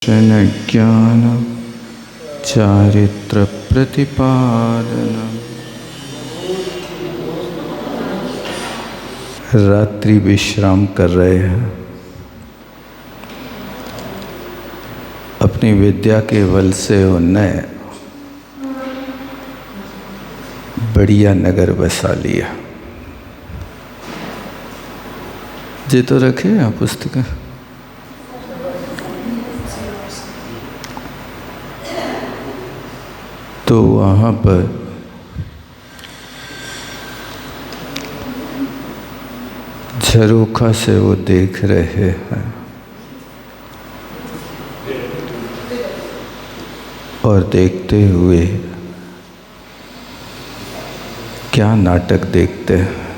ज्ञान चारित्र प्रतिपादन। रात्रि विश्राम कर रहे हैं। अपनी विद्या के बल से उनने बढ़िया नगर बसा लिया। जे तो रखे हैं पुस्तकें। तो वहाँ पर झरोखा से वो देख रहे हैं और देखते हुए क्या नाटक देखते हैं।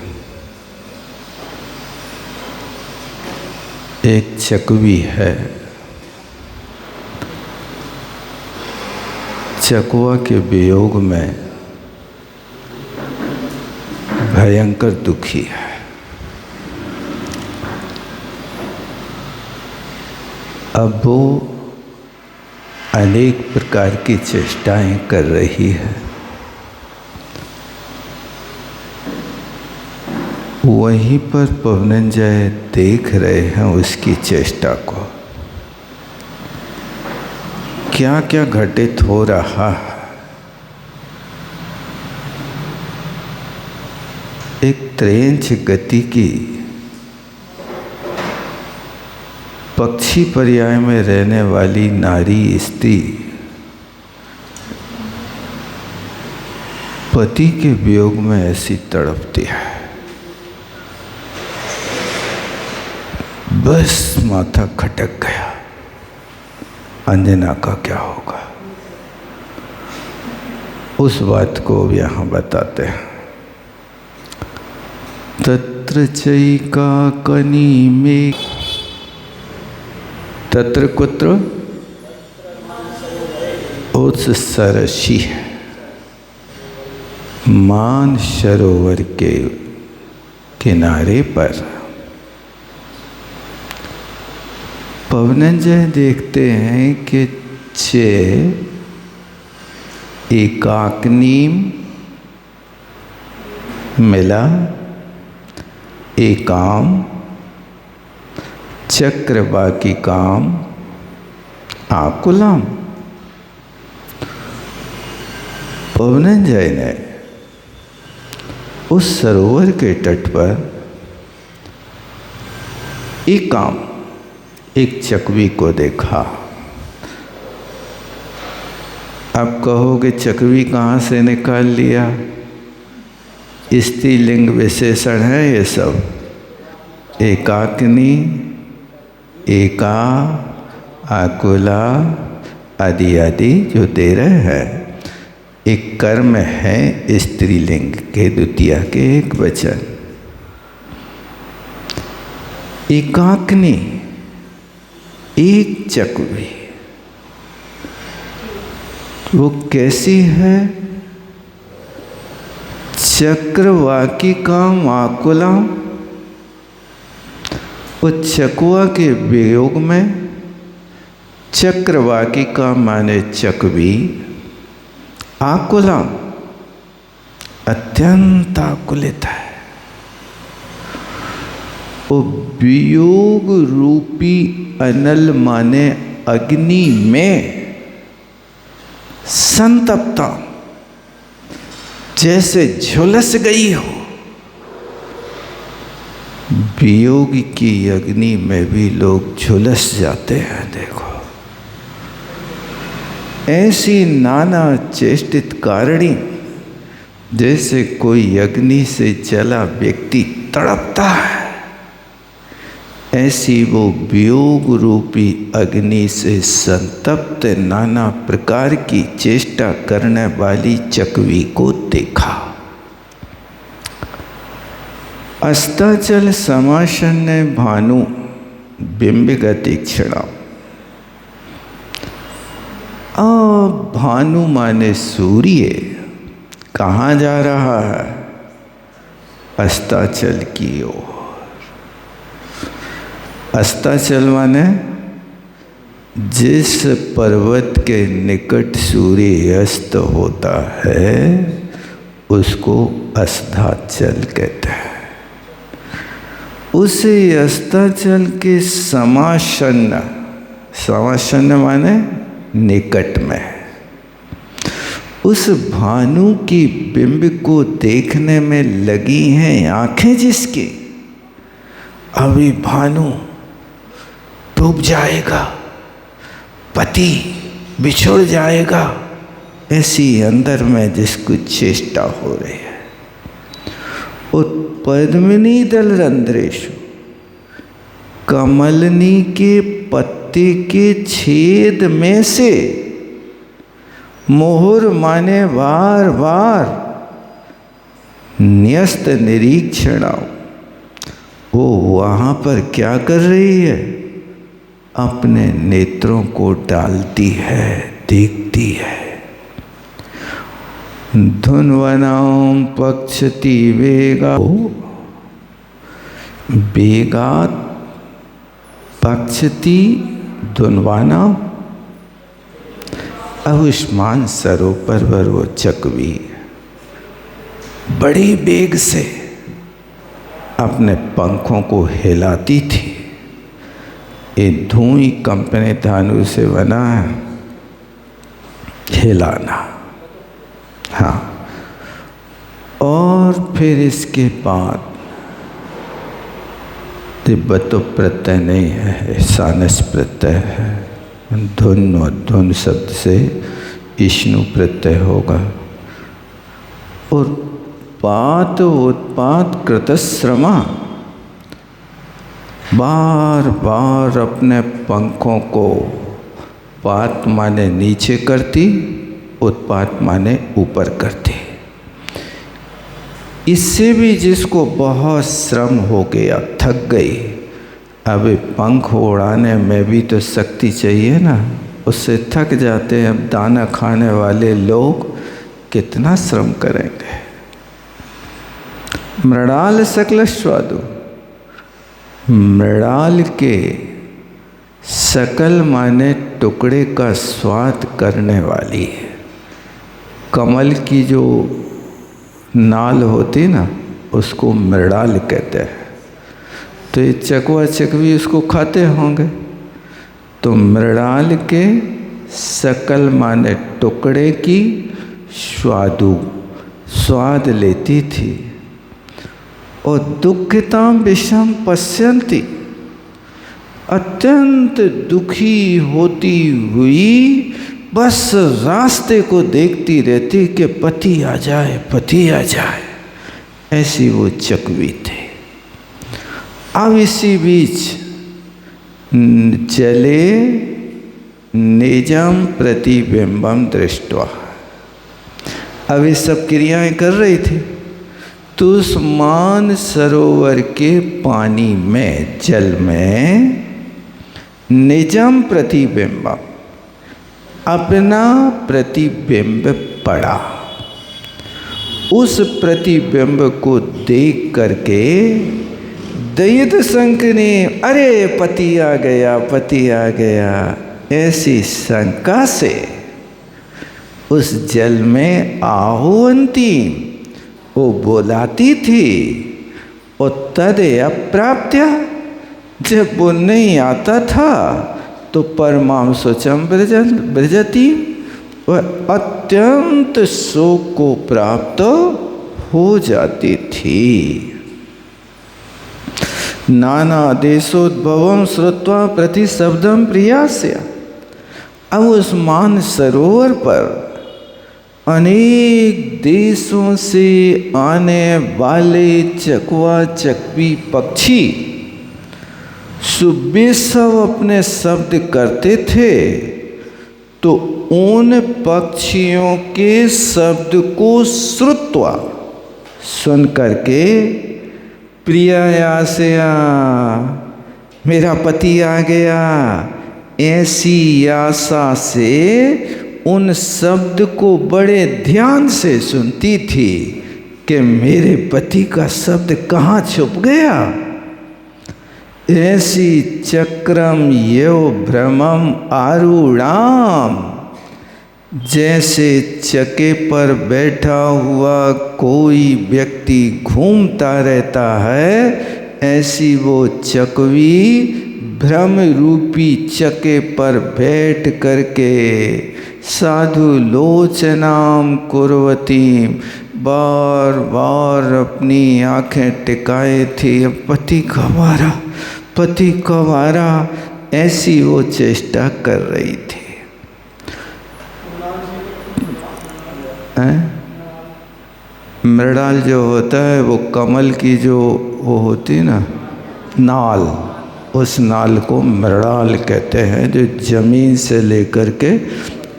एक चकवी है। चकवा के वियोग में भयंकर दुखी है। अब वो अनेक प्रकार की चेष्टाएं कर रही है। वहीं पर पवनंजय देख रहे हैं उसकी चेष्टा को। क्या क्या घटित हो रहा है। एक त्रेंच गति की पक्षी पर्याय में रहने वाली नारी स्त्री पति के वियोग में ऐसी तड़पती है, बस माथा खटक गया। अंजना का क्या होगा, उस बात को यहाँ बताते हैं। तत्र चैका कनी में तत्र कुत्र उस सरसी मान सरोवर के किनारे पर पवनंजय देखते हैं कि चे एकाग्निम मिला एकाम चक्रवाकी काम आकुलम। पवनंजय ने उस सरोवर के तट पर एक चकवी को देखा। आप कहोगे चकवी कहाँ से निकाल लिया, स्त्रीलिंग विशेषण है ये सब। एकाग्नि एका आकुला आदि आदि जो दे रहे हैं, एक कर्म है स्त्रीलिंग के द्वितीया के एक वचन। एकाग्नि एक चकवी, वो कैसी है। चक्रवाकी काम आकुला, वो चकवा के वियोग में, चक्रवाकी का माने चकवी, आकुला अत्यंत आकुलित है। वो वियोग रूपी अनल माने अग्नि में संतप्ता, जैसे झुलस गई हो। वियोग की अग्नि में भी लोग झुलस जाते हैं। देखो ऐसी नाना चेष्टित कारिणी, जैसे कोई अग्नि से जला व्यक्ति तड़पता है, ऐसी वो वियोग रूपी अग्नि से संतप्त नाना प्रकार की चेष्टा करने वाली चकवी को देखा। अस्ताचल समासन्न भानु बिंबिगति क्षणा। भानु माने सूर्य कहाँ जा रहा है, अस्ताचल की ओर। अस्ताचल माने जिस पर्वत के निकट सूर्य अस्त होता है उसको अस्ताचल कहते हैं। उसे अस्ताचल के समासन्न, समासन्न माने निकट में, उस भानु की बिंब को देखने में लगी हैं आंखें जिसकी, अभी भानु डूब जाएगा, पति बिछुड़ जाएगा, ऐसी अंदर में जिसको चेष्टा हो रही है। उत्पद्मिनी दल रंध्रेशु, कमलनी के पत्ते के छेद में से, मोहर माने बार बार, न्यस्त निरीक्षणाओ, वो वहाँ पर क्या कर रही है? अपने नेत्रों को डालती है, देखती है। धुन्वनां पक्षति वेगा, वेगात् पक्षति धुन्वाना। आयुष्मान सरोवर पर वो चकवी बड़ी वेग से अपने पंखों को हिलाती थी। ये धुई कंपनी धानु से बना है, हिलाना। हाँ, और फिर इसके बाद तिब्बतो प्रत्यय नहीं है, सानस प्रत्यय है। धुन और धुन शब्द से इष्णु प्रत्यय होगा। और पात उत्पात कृतश्रमा, बार बार अपने पंखों को पात माने नीचे करती, उत्पात माने ऊपर करती। इससे भी जिसको बहुत श्रम हो गया, थक गई, अब पंख उड़ाने में भी तो शक्ति चाहिए ना, उससे थक जाते हैं। अब दाना खाने वाले लोग कितना श्रम करेंगे। मृणाल सकल स्वादु, मृणाल के सकल माने टुकड़े का स्वाद करने वाली है। कमल की जो नाल होती ना, उसको मृणाल कहते हैं। तो ये चकवा चकवी उसको खाते होंगे। तो मृणाल के सकल माने टुकड़े की स्वादु, स्वाद लेती थी। और दुखितां विषम पश्यन्ति, अत्यंत दुखी होती हुई बस रास्ते को देखती रहती कि पति आ जाए, पति आ जाए। ऐसी वो चकवी थी। अब इसी बीच जले निजम प्रतिबिंबम दृष्टवा, अब ये सब क्रियाएं कर रही थी। तो उस मान सरोवर के पानी में, जल में, निजम प्रतिबिंबम, अपना प्रतिबिंब पड़ा। उस प्रतिबिंब को देख करके दयित शंख ने, अरे पति आ गया, पति आ गया, ऐसी शंका से उस जल में आहुवंती, वो बोलाती थी। और तद अप्राप्त्य, जब वो नहीं आता था तो परमाम शोचम ब्रजती, वह अत्यंत शोक को प्राप्त हो जाती थी। नाना देशोद्भवम श्रुत्वा प्रति शब्दम प्रियास्य, अब उस मान सरोवर पर अनेक देशों से आने वाले चकवा चकवी पक्षी सुबह सब अपने शब्द करते थे। तो उन पक्षियों के शब्द को श्रुत्वा, सुन करके, प्रियायासया, मेरा पति आ गया, ऐसी आशा से उन शब्द को बड़े ध्यान से सुनती थी कि मेरे पति का शब्द कहाँ छुप गया। ऐसी चक्रम यो भ्रमम आरूढ़ाम, जैसे चके पर बैठा हुआ कोई व्यक्ति घूमता रहता है, ऐसी वो चकवी भ्रम रूपी चके पर बैठ करके साधु लोचनाम कुर्वती, बार बार अपनी आंखें टिकाए थी, पति कब आ रहा, ऐसी वो चेष्टा कर रही थी। मृणाल जो होता है वो कमल की जो वो होती ना नाल, उस नाल को मृणाल कहते हैं, जो जमीन से लेकर के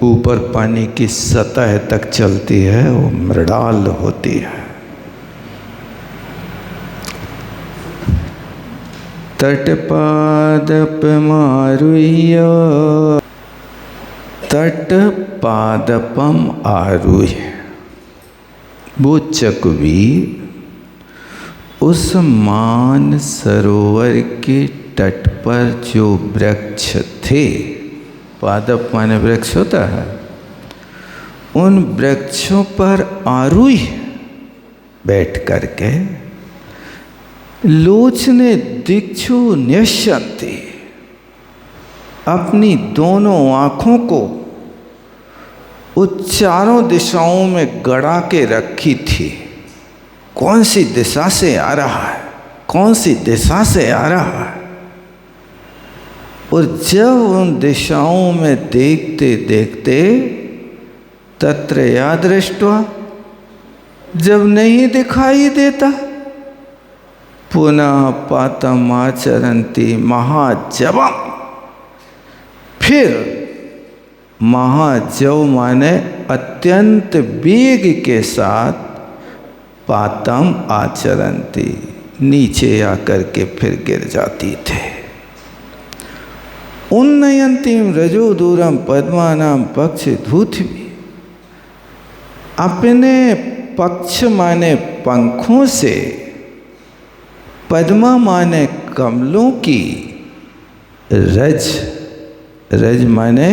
ऊपर पानी की सतह तक चलती है, वो मृणाल होती है। तटपादप मारुह्य, तटपादपम आरुह्य, वो चकवी उस मान सरोवर के तट पर जो वृक्ष थे, पादप माने वृक्ष होता है, उन वृक्षों पर आरूह्य बैठ करके लोचने दिक्षु न्यस्यन्ति, अपनी दोनों आँखों को उस चारों दिशाओं में गड़ा के रखी थी। कौन सी दिशा से आ रहा है, कौन सी दिशा से आ रहा है। और जब उन दिशाओं में देखते देखते तत्र या दृष्ट्वा, जब नहीं दिखाई देता, पुनः पातम आचरन्ति महाजवम, फिर महाजव माने अत्यंत वेग के साथ पातम आचरन्ति, नीचे आकर के फिर गिर जाती थे। उन्नयंतीम रजो दूरम पद्मानाम पक्ष धूथि, अपने पक्ष माने पंखों से, पद्मा माने कमलों की, रज, रज माने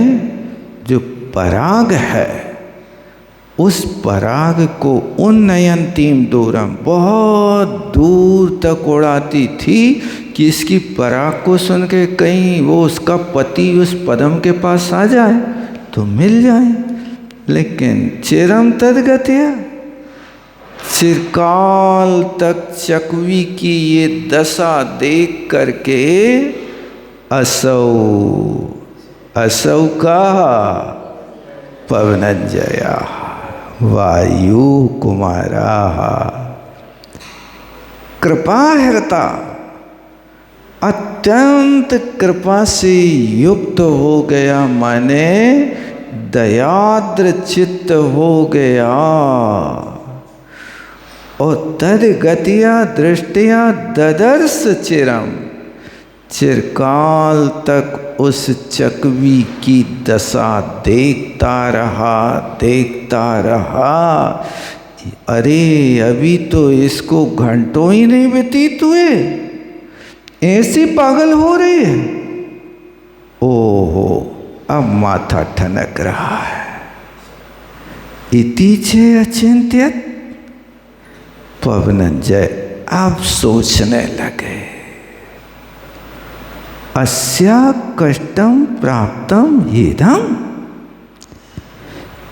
जो पराग है, उस पराग को उन्नयंतीम दूरम, बहुत दूर तक उड़ाती थी कि इसकी पराग को सुन के कहीं वो उसका पति उस पद्म के पास आ जाए तो मिल जाए। लेकिन चिरम तदगत्या, चिरकाल तक चकवी की ये दशा देख करके असौ, असौ का पवनंजया वायु कुमारा, कृपा हृता, अत्यंत कृपा से युक्त हो गया, माने दयाद्र चित्त हो गया। और तद गतिया दृष्टिया ददर्श चिरम, चिरकाल तक उस चकवी की दशा देखता रहा, देखता रहा। अरे अभी तो इसको घंटों ही नहीं व्यतीत हुए, ऐसी पागल हो रही है। ओहो, अब माथा ठनक रहा है। इति चे अचिंत्यत पवनंजय अब सोचने लगे, अस्या कष्टम प्राप्तम येदम,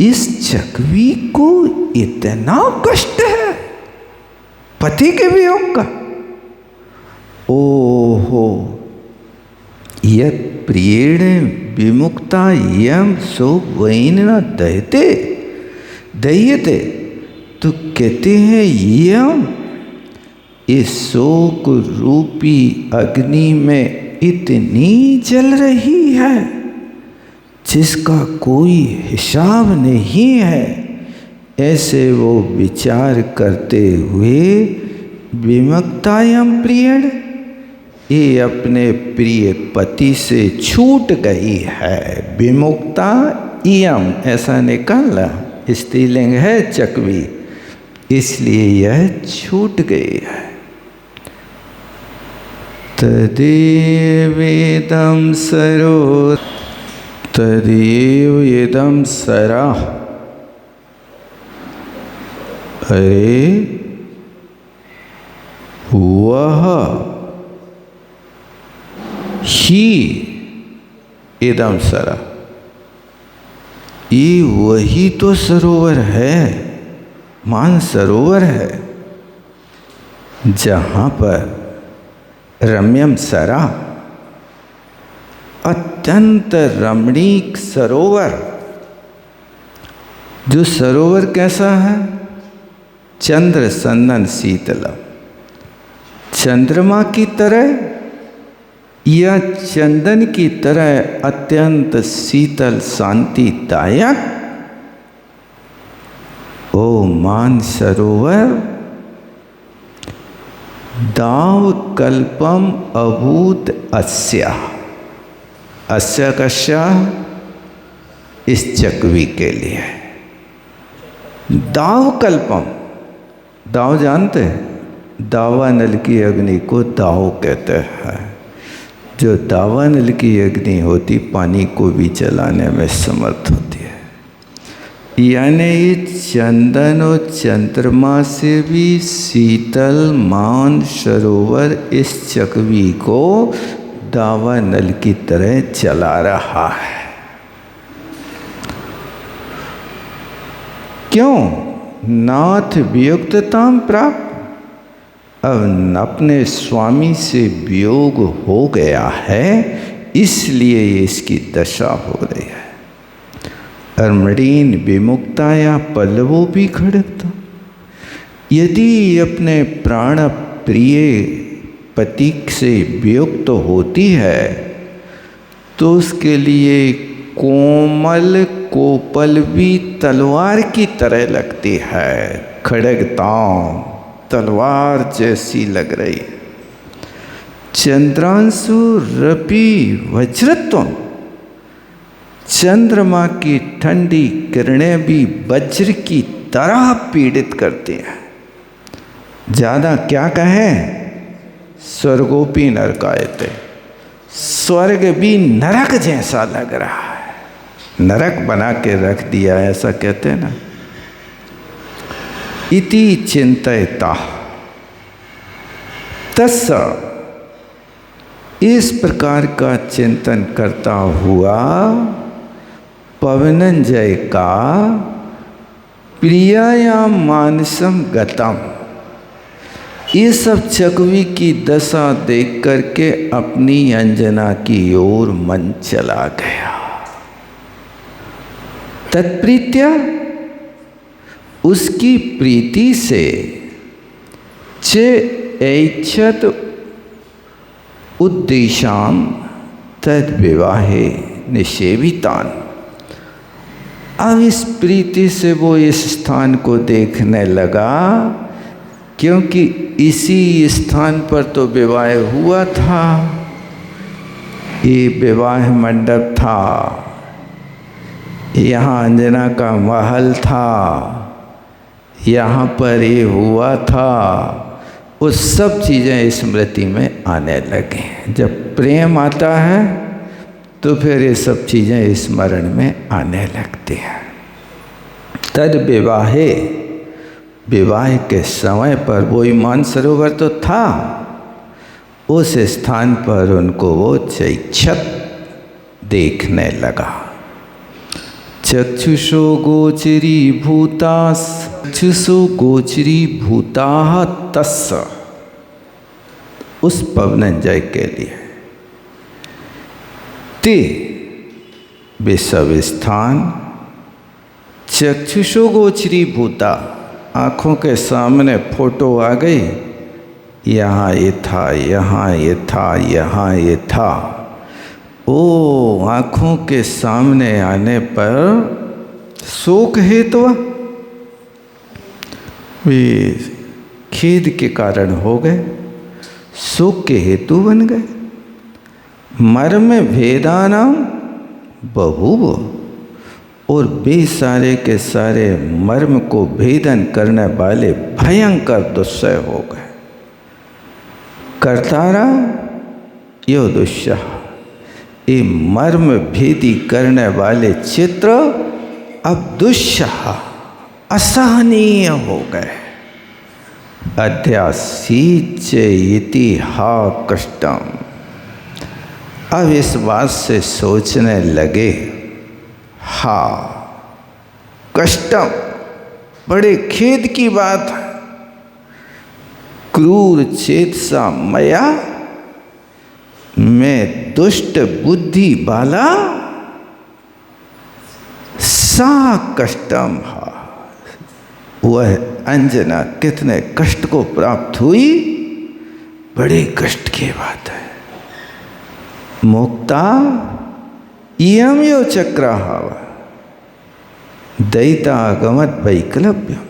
इस चकवी को इतना कष्ट है पति के वियोग का। ओहो, यत् प्रियेण विमुक्ता यम सो वैन न दयते, दयते, तो कहते हैं यम इस शोक रूपी अग्नि में इतनी जल रही है जिसका कोई हिसाब नहीं है। ऐसे वो विचार करते हुए विमुक्तायम प्रियण, ये अपने प्रिय पति से छूट गई है। विमुक्ता इयम ऐसा निकाला, स्त्रीलिंग है चकवी, इसलिए यह छूट गई है। तदेव इदं सरो तदेव इदं सरा। अरे वह ही इदं सरा, ये वही तो सरोवर है, मानसरोवर है, जहाँ पर रम्यम सरा, अत्यंत रमणीक सरोवर। जो सरोवर कैसा है? चंद्र सन्दन शीतलम, चंद्रमा की तरह या चंदन की तरह अत्यंत शीतल शांतिदायक। ओ मानसरोवर दाव कल्पम अभूत अस्या। अस्या कस्या? इस चकवी के लिए। दाव कल्पम, दाव जानते हैं? दावानल की अग्नि को दाव कहते हैं। जो दावानल की अग्नि होती पानी को भी जलाने में समर्थ होती है। यानी चंदन और चंद्रमा से भी शीतल मान सरोवर इस चकवी को दावानल की तरह जला रहा है। क्यों? नाथ वियुक्तताम प्राप्त, अब अपने स्वामी से वियोग हो गया है, इसलिए इसकी दशा हो रही है। अर्मणीन विमुक्ताया पल्लवों भी खड़कता। यदि अपने प्राण प्रिय पति से वियुक्त होती है तो उसके लिए कोमल कोपल भी तलवार की तरह लगती है। खड़गताम, तलवार जैसी लग रही है। चंद्रांशु रपि वज्रत्वम, चंद्रमा की ठंडी किरणें भी वज्र की तरह पीड़ित करती हैं। ज़्यादा क्या कहें? स्वर्गोपी नरकायते, स्वर्ग भी नरक जैसा लग रहा है। नरक बना के रख दिया, ऐसा कहते हैं ना। इति चिंतयता तस्स, इस प्रकार का चिंतन करता हुआ पवनंजय का प्रियाया मानसम गतम, ये सब चकवी की दशा देख करके अपनी अंजना की ओर मन चला गया। तत्प्रीत्या, उसकी प्रीति से च ऐच्छत उद्देशाम तद विवाहे निषेवितान। अब इस प्रीति से वो इस स्थान को देखने लगा, क्योंकि इसी स्थान पर तो विवाह हुआ था। ये विवाह मंडप था, यहाँ अंजना का महल था, यहाँ पर ये हुआ था। वो सब चीज़ें स्मृति में आने लगे। जब प्रेम आता है तो फिर ये सब चीज़ें स्मरण में आने लगती हैं। तद विवाहे, विवाह के समय पर वो मानसरोवर तो था, उस स्थान पर उनको वो चैक्षत देखने लगा। चक्षुषो गोचरी भूतास, चक्षुषो गोचरी भूता तस्स, उस पवनंजय के लिए ते विषव स्थान चक्षुषो गोचरी भूता, आँखों के सामने फोटो आ गई। यहाँ ये था, यहाँ ये था, यहाँ ये था। ओ आँखों के सामने आने पर शोक हेतु वे खेद के कारण हो गए, शोक के हेतु बन गए। मर्म भेदानाम बहुव, और वे सारे के सारे मर्म को भेदन करने वाले भयंकर दुस्सह हो गए। करतारा यो दुस्सह, ये मर्म भेदी करने वाले चित्र अब दुस्सह असहनीय हो गए। अध्यासीच्य इति हा कष्टम, अब इस बात से सोचने लगे, हा कष्टम, बड़े खेद की बात है। क्रूर चेतसा मया, मैं दुष्ट बुद्धि वाला सा कष्टम हा, वह अंजना कितने कष्ट को प्राप्त हुई, बड़े कष्ट की बात है। मुक्ता इयं यो चक्राहा दयितागमत वैकलव्यम,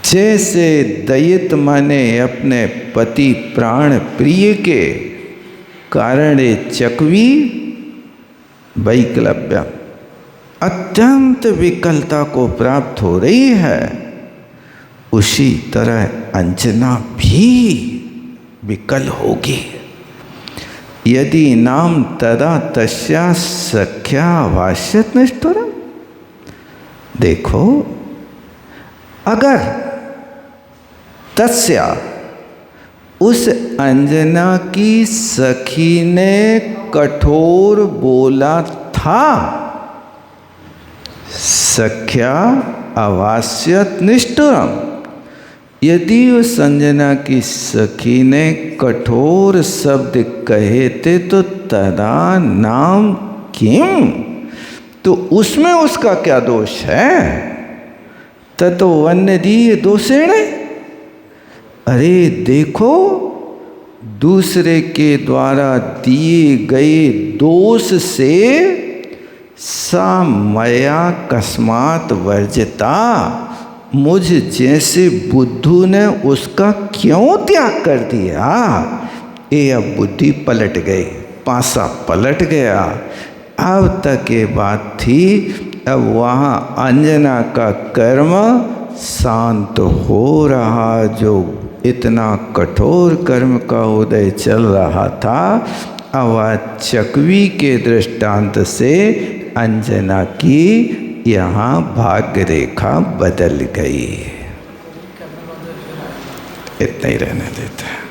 जैसे दयित माने अपने पति प्राण प्रिय के कारण चकवी वैकलव्यम अत्यंत विकलता को प्राप्त हो रही है, उसी तरह अंजना भी विकल होगी। यदि नाम तदा तस्या सख्या भाष्यत निष्ठुरम, देखो अगर तस्या उस अंजना की सखी ने कठोर बोला था, सख्या अवास्यत निष्ठुरम, यदि उस अंजना की सखी ने कठोर शब्द कहे थे तो तदा नाम किम, तो उसमें उसका क्या दोष है। ततो वन्य दीय दोषेण, अरे देखो दूसरे के द्वारा दिए गए दोष से सा मया कस्मात वर्जिता, मुझ जैसे बुद्धू ने उसका क्यों त्याग कर दिया। ये अब बुद्धि पलट गई, पासा पलट गया। अब तक ये बात थी, अब वहाँ अंजना का कर्म शांत हो रहा, जो इतना कठोर कर्म का उदय चल रहा था, अब चकवी के दृष्टांत से अंजना की यहाँ भाग्य रेखा बदल गई। इतना ही रहने देते हैं।